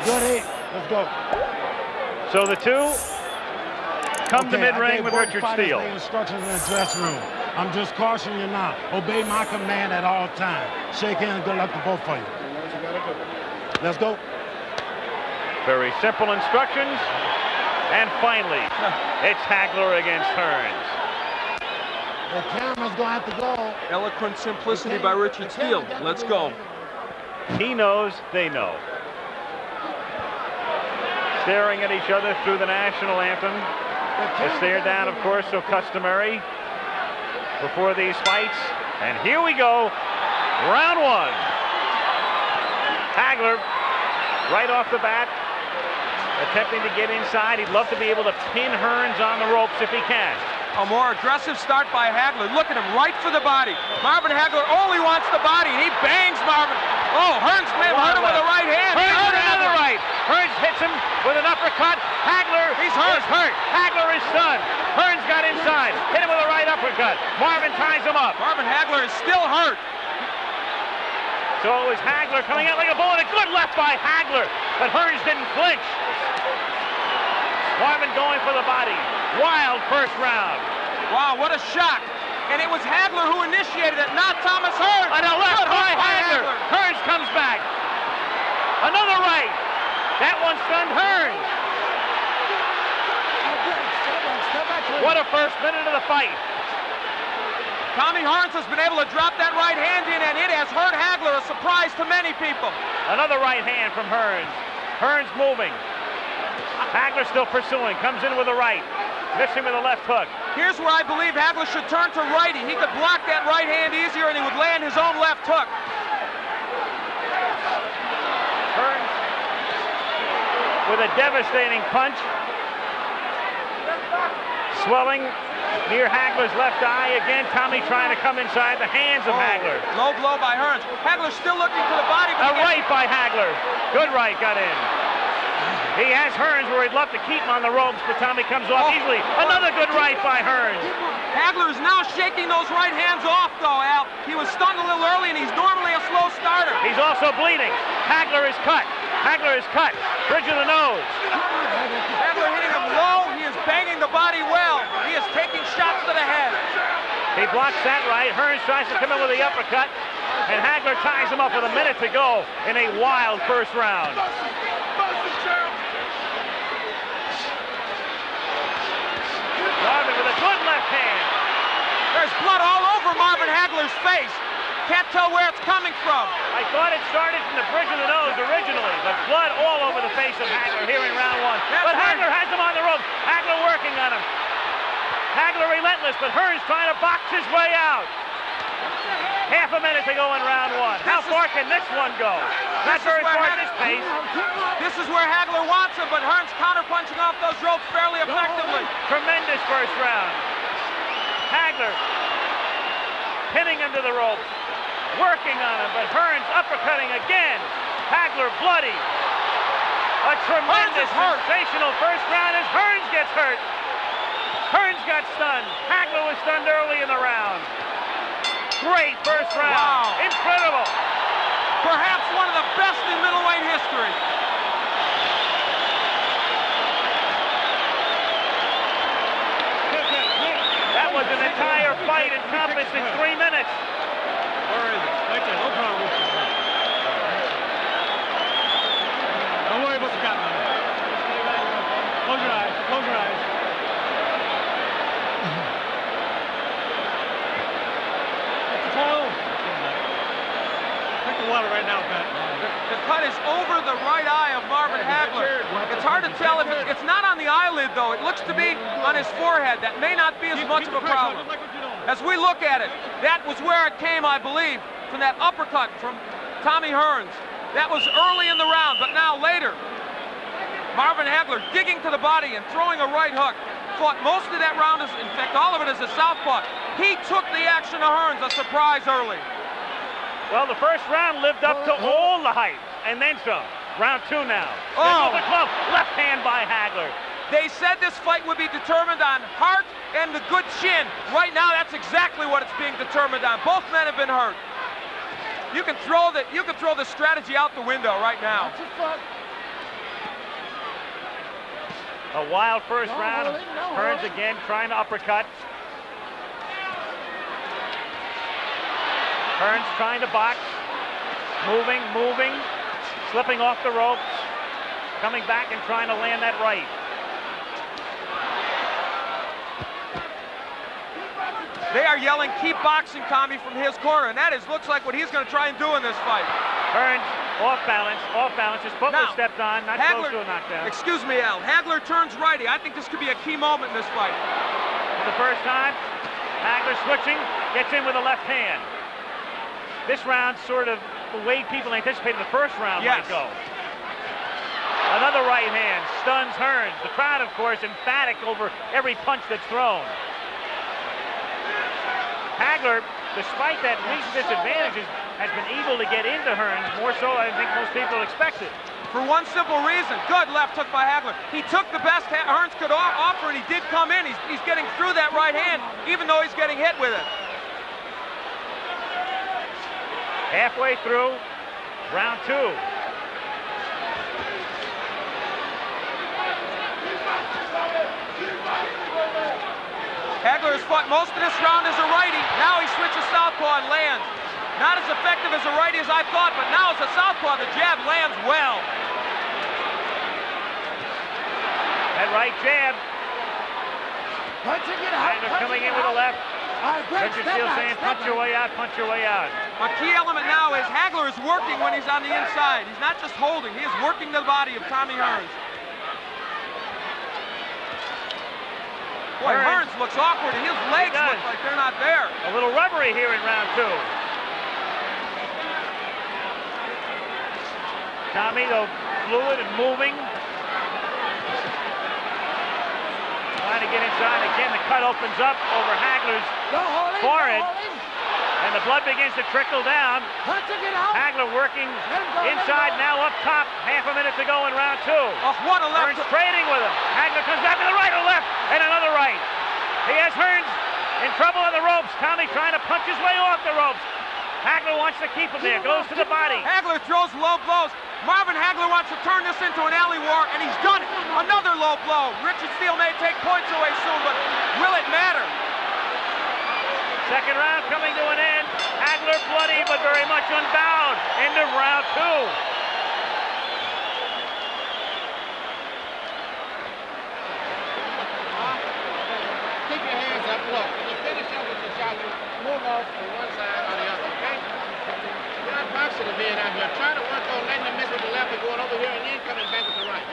Good hit. Let's go. So the two come to mid-ring with Richard Steele. Instructions in the dressing room. I'm just cautioning you now. Obey my command at all times. Shake hands. Good luck to both of you. Let's go. Very simple instructions. And finally, it's Hagler against Hearns. The camera's going to have to go. Eloquent simplicity by Richard Steele. Let's go. He knows, they know. Staring at each other through the national anthem. A stare down, of course, so customary before these fights. And here we go. Round one. Hagler, right off the bat, attempting to get inside. He'd love to be able to pin Hearns on the ropes if he can. A more aggressive start by Hagler. Look at him, right for the body. Marvin Hagler only wants the body, and he bangs Marvin. Oh, Hearns may have hurt him with a right hand. Hearns with another right. Hearns hits him with an uppercut. Hagler He's hurt. is hurt. Hagler is stunned. Hearns got inside. Hit him with a right uppercut. Marvin ties him up. Marvin Hagler is still hurt. So it was Hagler coming out like a bullet. A good left by Hagler, but Hearns didn't flinch. Marvin going for the body. Wild first round. Wow, what a shock. And it was Hagler who initiated it, not Thomas Hearns. And a left by Hagler. Hearns comes back. Another right. That one stunned Hearns. What a first minute of the fight. Tommy Hearns has been able to drop that right hand in, and it has hurt Hagler, a surprise to many people. Another right hand from Hearns. Hearns moving. Hagler still pursuing. Comes in with a right. Missing with a left hook. Here's where I believe Hagler should turn to righty. He could block that right hand easier, and he would land his own left hook. Hearns with a devastating punch. Swelling near Hagler's left eye. Again, Tommy trying to come inside the hands of Hagler. Low blow by Hearns. Hagler still looking for the body. A right by Hagler. Good right got in. He has Hearns where he'd love to keep him on the ropes, but Tommy comes off easily. Another good right by Hearns. Hagler is now shaking those right hands off, though, Al. He was stunned a little early, and he's normally a slow starter. He's also bleeding. Hagler is cut. Hagler is cut. Bridge of the nose. Hagler hitting him low. He is banging the body well. He is taking shots to the head. He blocks that right. Hearns tries to come in with the uppercut, and Hagler ties him up with a minute to go in a wild first round. Marvin with a good left hand. There's blood all over Marvin Hagler's face. Can't tell where it's coming from. I thought it started from the bridge of the nose originally, but blood all over the face of Hagler here in round one. But Hagler has him on the ropes. Hagler working on him. Hagler relentless, but Hearns trying to box his way out. Half a minute to go in round one. How far can this one go? Not very far at this pace. This is where Hagler wants him, but Hearns counter-punching off those ropes fairly effectively. Tremendous first round. Hagler pinning him to the ropes, working on him, but Hearns uppercutting again. Hagler bloody. A tremendous, sensational first round as Hearns gets hurt. Hearns got stunned. Hagler was stunned early in the round. Great first round. Wow. Incredible. Perhaps one of the best in middleweight history. That was an entire fight encompassed in 3 minutes. Where is it? Right there. No problem. Don't worry about the gun. Close your eyes. Close your eyes. Drink the water right now, Pat. The cut is over the right eye of Marvin Hagler. It's hard to tell if it's not on the eyelid, though. It looks to be on his forehead. That may not be as much of a problem. As we look at it, that was where it came, I believe, from that uppercut from Tommy Hearns. That was early in the round, but now later, Marvin Hagler digging to the body and throwing a right hook. Fought most of that round, in fact, all of it as a southpaw. He took the action of Hearns, a surprise early. Well, the first round lived up to all the hype, and then some. Round two now. Oh! The glove, left hand by Hagler. They said this fight would be determined on heart and the good chin. Right now, that's exactly what it's being determined on. Both men have been hurt. You can throw the strategy out the window right now. A wild first round. Hearns again trying to uppercut. Hearns trying to box. Moving, slipping off the ropes. Coming back and trying to land that right. They are yelling, keep boxing, Tommy, from his corner, and that looks like what he's going to try and do in this fight. Hearns off balance. His foot was stepped on, not close to a knockdown. Excuse me, Al. Hagler turns righty. I think this could be a key moment in this fight. For the first time, Hagler switching, gets in with a left hand. This round sort of the way people anticipated the first round might go. Another right hand stuns Hearns. The crowd, of course, emphatic over every punch that's thrown. Hagler, despite that recent disadvantages, has been able to get into Hearns more so than I think most people expected. For one simple reason, good left hook by Hagler. He took the best Hearns could offer, and he did come in. He's getting through that right hand, even though he's getting hit with it. Halfway through round 2. Hagler has fought most of this round as a righty. Now he switches southpaw and lands. Not as effective as a righty as I thought, but now as a southpaw, the jab lands well. That right jab. Hagler coming in with a left. Richard Steele saying, punch your way out, punch your way out. A key element now is Hagler is working when he's on the inside. He's not just holding, he is working the body of Tommy Hearns. Boy, Hearns looks awkward, and his legs look like they're not there. A little rubbery here in round 2. Tommy, though, fluid and moving. Trying to get inside. Again, the cut opens up over Hagler's forehead. And the blood begins to trickle down. Hagler working inside, now up top. Half a minute to go in round 2. Oh, what a left. Hearns trading with him. Hagler comes back to the right or left, and another right. He has Hearns in trouble on the ropes. Tommy trying to punch his way off the ropes. Hagler wants to keep him there, goes to the body. Hagler throws low blows. Marvin Hagler wants to turn this into an alley war, and he's done it. Another low blow. Richard Steele may take points away soon, but will it matter? Second round coming to an end. Hagler bloody, but very much unbound. End of round 2. Keep your hands up. Look, when you finish up with your shot, you move off to one side or the other, okay? You're not boxing to being out here. Try to work on letting them miss with the left and going over here and then coming back with the right.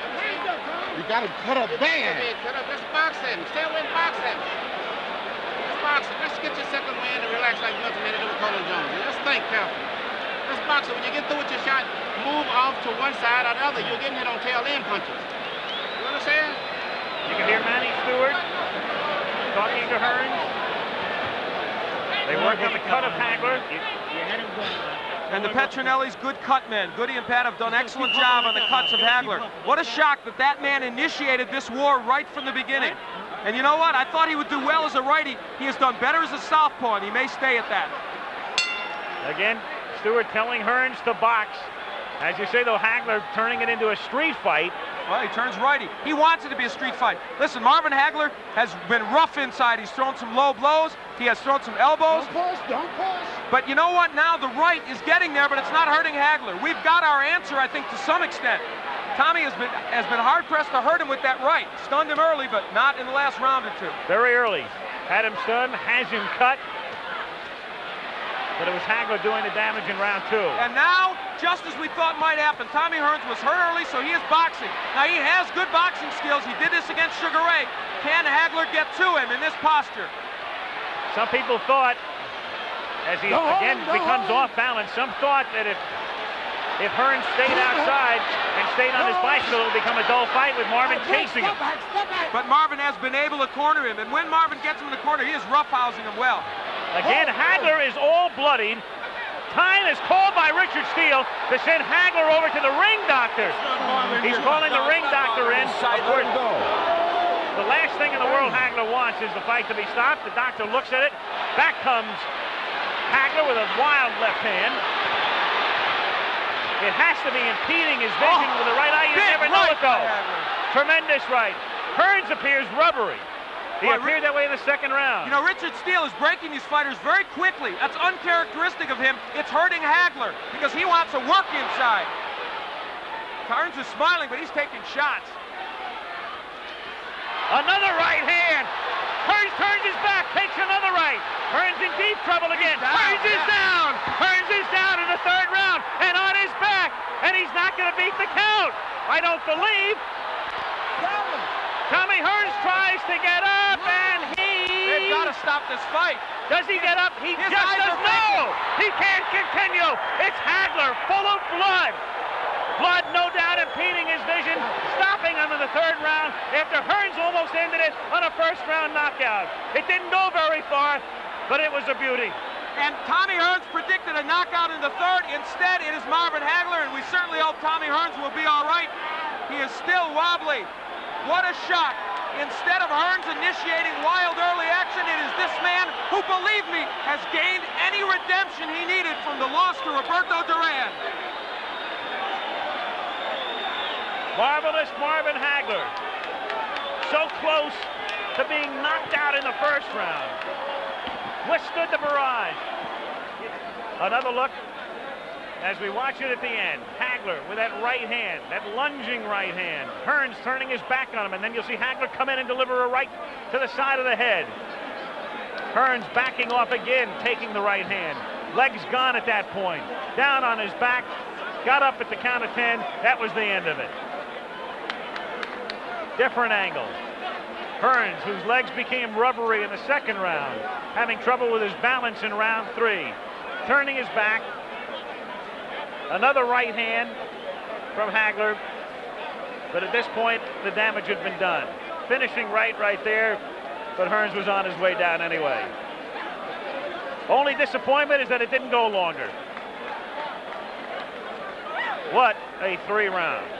You got to cut up bad. Cut up. Let's box him. Stay away and box him. Let's box him. Let's get your second win and relax like nothing had to do with Colin Jones. Let's think carefully. Let's box it. When you get through with your shot, move off to one side or the other. You're getting hit on tail end punches. You understand? You can hear Manny Stewart talking to Hearns. They work on the cut of Hagler. And the Petronelli's good cut men. Goody and Pat have done an excellent job on the cuts of Hagler. What a shock that that man initiated this war right from the beginning. And you know what? I thought he would do well as a righty. He has done better as a southpaw, and he may stay at that. Again, Stewart telling Hearns to box. As you say, though, Hagler turning it into a street fight. Well, he turns righty. He wants it to be a street fight. Listen, Marvin Hagler has been rough inside. He's thrown some low blows. He has thrown some elbows. Don't push. But you know what? Now the right is getting there, but it's not hurting Hagler. We've got our answer, I think, to some extent. Tommy has been hard-pressed to hurt him with that right. Stunned him early, but not in the last round or two. Very early. Had him stunned, has him cut. But it was Hagler doing the damage in round 2. And now, just as we thought might happen, Tommy Hearns was hurt early, so he is boxing. Now, he has good boxing skills. He did this against Sugar Ray. Can Hagler get to him in this posture? Some people thought, as he again becomes off balance, some thought that if Hearns stayed outside and stayed on his bicycle, it would become a dull fight with Marvin chasing him. But Marvin has been able to corner him, and when Marvin gets him in the corner, he is roughhousing him well. Again, Hagler is all bloodied. Time is called by Richard Steele to send Hagler over to the ring doctor. He's calling the ring doctor in. Of course, the last thing in the world Hagler wants is the fight to be stopped. The doctor looks at it. Back comes Hagler with a wild left hand. It has to be impeding his vision with the right eye. You never know it, though. Tremendous right. Hearns appears rubbery. He appeared that way in the second round. You know, Richard Steele is breaking these fighters very quickly. That's uncharacteristic of him. It's hurting Hagler because he wants to work inside. Hearns is smiling, but he's taking shots. Another right hand. Hearns turns his back, takes another right. Hearns in deep trouble again. Hearns is down. Hearns is down in the third round and on his back. And he's not going to beat the count. I don't believe. Tommy Hearns tries to get up and They've got to stop this fight. Does he get up? He just does no. He can't continue. It's Hagler full of blood. Blood, no doubt, impeding his vision, stopping him in the third round after Hearns almost ended it on a first-round knockout. It didn't go very far, but it was a beauty. And Tommy Hearns predicted a knockout in the third. Instead, it is Marvin Hagler, and we certainly hope Tommy Hearns will be all right. He is still wobbly. What a shot. Instead of Hearns initiating wild early action, it is this man who, believe me, has gained any redemption he needed from the loss to Roberto Duran. Marvelous Marvin Hagler. So close to being knocked out in the first round. Withstood the barrage. Another look as we watch it at the end. Hagler with that right hand, that lunging right hand. Hearns turning his back on him, and then you'll see Hagler come in and deliver a right to the side of the head. Hearns backing off again, taking the right hand. Legs gone at that point. Down on his back, got up at the count of 10. That was the end of it. Different angle. Hearns, whose legs became rubbery in the second round, having trouble with his balance in round 3. Turning his back. Another right hand from Hagler. But at this point, the damage had been done. Finishing right there, but Hearns was on his way down anyway. Only disappointment is that it didn't go longer. What a 3 rounds.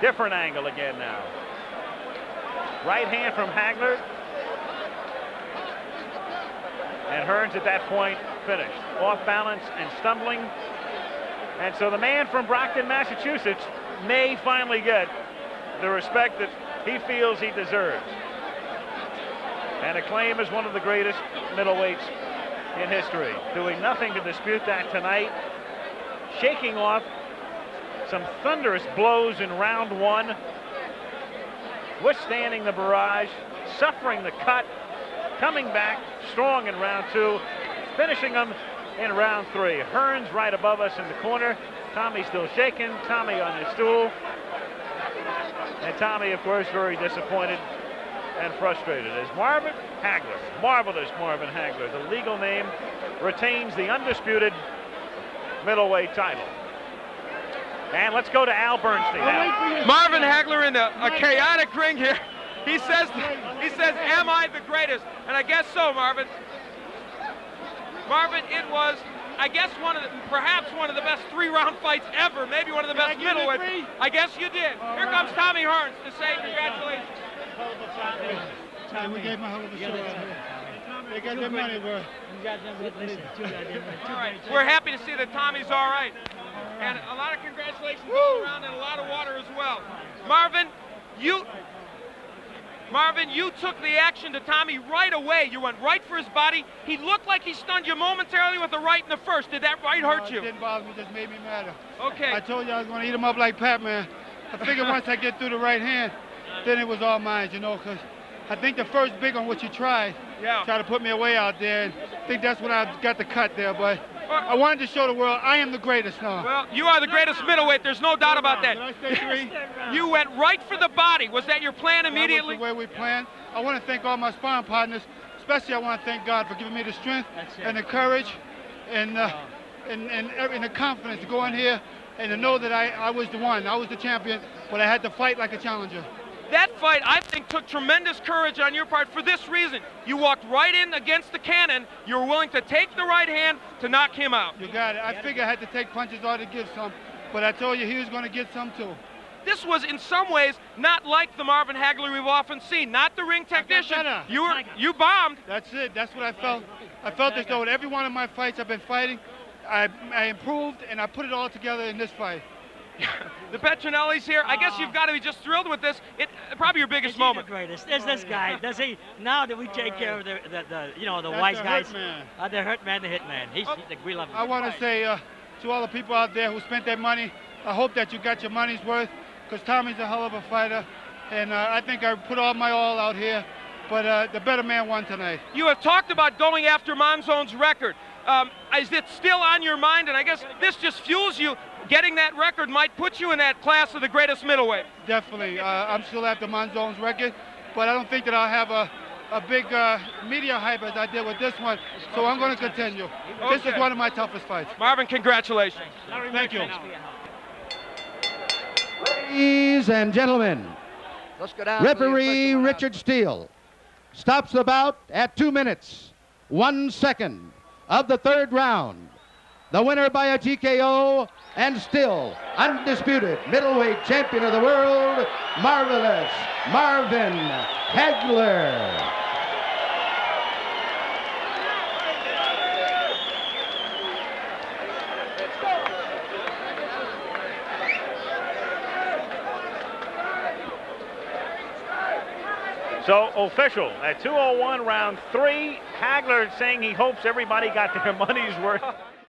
Different angle again now. Right hand from Hagler. And Hearns at that point finished. Off balance and stumbling. And so the man from Brockton, Massachusetts may finally get the respect that he feels he deserves. And acclaim as one of the greatest middleweights in history. Doing nothing to dispute that tonight. Shaking off some thunderous blows in round 1. Withstanding the barrage. Suffering the cut. Coming back strong in round 2. Finishing them in round 3. Hearns right above us in the corner. Tommy still shaking. Tommy on his stool. And Tommy, of course, very disappointed and frustrated as Marvin Hagler, marvelous Marvin Hagler, the legal name, retains the undisputed middleweight title. And let's go to Al Bernstein. Marvin Hagler in a chaotic ring here. He says, am I the greatest? And I guess so, Marvin. Marvin, it was, I guess, perhaps one of the best 3-round fights ever, maybe one of the best middleweights. I guess you did. Here comes Tommy Hearns to say congratulations. We gave him a hell of a show. They got their money worth. All right, we're happy to see that Tommy's all right. And a lot of congratulations all around and a lot of water as well. Marvin, you took the action to Tommy right away. You went right for his body. He looked like he stunned you momentarily with the right in the first. Did that right hurt you? It didn't bother me, it just made me madder. Okay. I told you I was going to eat him up like Pac-Man. I figured once I get through the right hand, then it was all mine, you know, because I think the first big one, which he tried to put me away out there, and I think that's when I got the cut there, but I wanted to show the world I am the greatest now. Well, you are the greatest middleweight. There's no doubt about that. Did I say 3? You went right for the body. Was that your plan immediately? That was the way we planned. I want to thank all my sparring partners. Especially I want to thank God for giving me the strength and the courage and the confidence to go in here and to know that I was the one. I was the champion, but I had to fight like a challenger. That fight, I think, took tremendous courage on your part for this reason. You walked right in against the cannon. You were willing to take the right hand to knock him out. You got it. I figured I had to take punches or to give some, but I told you he was going to get some too. This was, in some ways, not like the Marvin Hagler we've often seen. Not the ring technician. You bombed. That's it. That's what I felt. I felt as though in every one of my fights I've been fighting, I improved and I put it all together in this fight. The Petronelli's here. I guess you've got to be just thrilled with this. Probably your biggest moment. The greatest. There's this guy. Does he? Now that we take care of the wise guys, the hurt man, the hit man. We love him. I want to say to all the people out there who spent their money, I hope that you got your money's worth, because Tommy's a hell of a fighter, and I think I put all my all out here, but the better man won tonight. You have talked about going after Monzone's record. Is it still on your mind? And I guess this just fuels you. Getting that record might put you in that class of the greatest middleweight. Definitely. I'm still after Monzone's record, but I don't think that I'll have a big media hype as I did with this one, so I'm going to continue. Okay. This is one of my toughest fights. Marvin, congratulations. Thank you. Ladies and gentlemen, referee Richard Steele stops the bout at 2 minutes, 1 second of the third round. The winner by a TKO and still undisputed middleweight champion of the world, Marvelous Marvin Hagler. So official at 2:01 round 3. Hagler saying he hopes everybody got their money's worth.